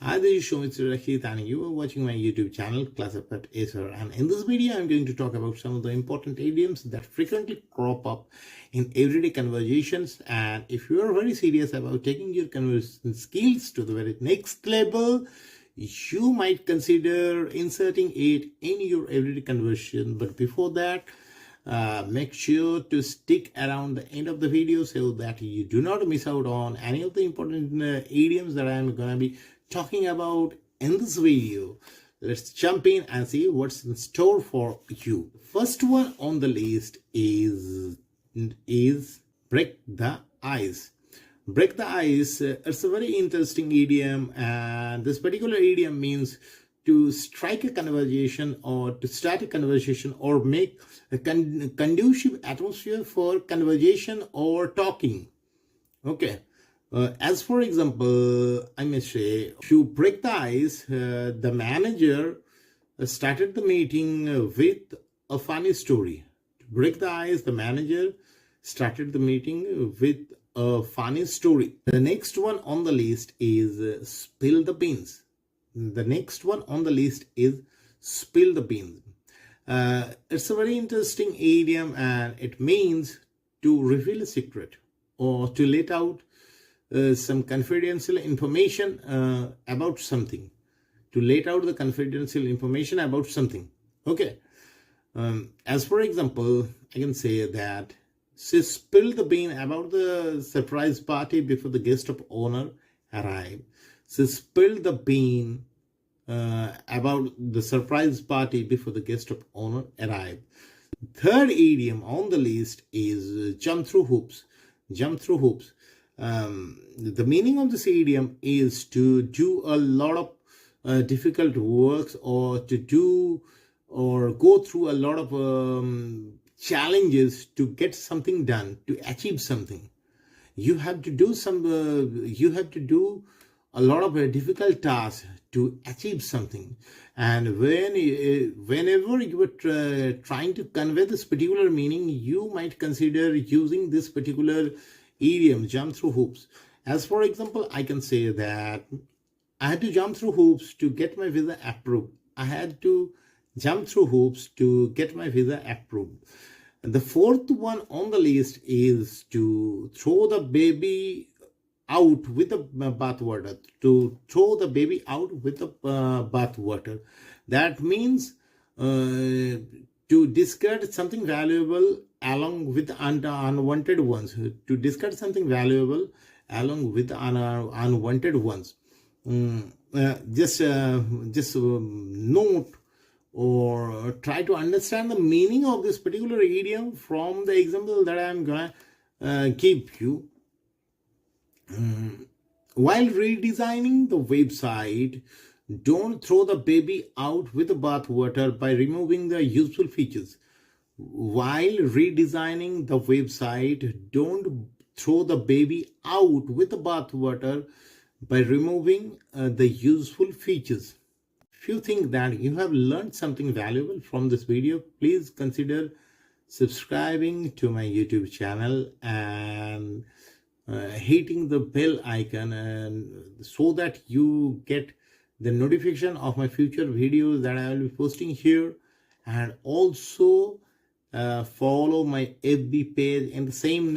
Hi, this is Mr. Rakshit and you are watching my YouTube channel Class Up at Acer, and in this video I'm going to talk about some of the important idioms that frequently crop up in everyday conversations. And if you are very serious about taking your conversation skills to the very next level, you might consider inserting it in your everyday conversation. But before that, make sure to stick around the end of the video so that you do not miss out on any of the important idioms that I'm going to be talking about in this video. Let's jump in and see what's in store for you. First one on the list is break the ice. Break the ice, it's a very interesting idiom, and this particular idiom means to strike a conversation or to start a conversation or make a conducive atmosphere for conversation or talking. Okay. As for example, I may say, to break the ice, the manager started the meeting with a funny story. To break the ice, the manager started the meeting with a funny story. The next one on the list is spill the beans. The next one on the list is spill the beans. It's a very interesting idiom, and it means to reveal a secret or to let out some confidential information about something. To let out the confidential information about something. Okay. As for example, I can say that she spilled the bean about the surprise party before the guest of honor arrived. She spilled the bean about the surprise party before the guest of honor arrived. Third idiom on the list is jump through hoops. Jump through hoops. The meaning of this idiom is to do a lot of difficult works, or to do or go through a lot of challenges to get something done, to achieve something. You have to do a lot of difficult tasks to achieve something. And whenever you are trying to convey this particular meaning, you might consider using this particular idiom, jump through hoops. As for example, I can say that I had to jump through hoops to get my visa approved. I had to jump through hoops to get my visa approved. And the fourth one on the list is to throw the baby out with the bathwater. To throw the baby out with the bathwater. That means to discard something valuable along with unwanted ones. To discard something valuable along with unwanted ones. Just note or try to understand the meaning of this particular idiom from the example that I am going to give you. While redesigning the website, don't throw the baby out with the bathwater by removing the useful features. While redesigning the website, don't throw the baby out with the bathwater by removing the useful features. If you think that you have learned something valuable from this video, please consider subscribing to my YouTube channel and hitting the bell icon, and so that you get the notification of my future videos that I will be posting here. And also follow my FB page in the same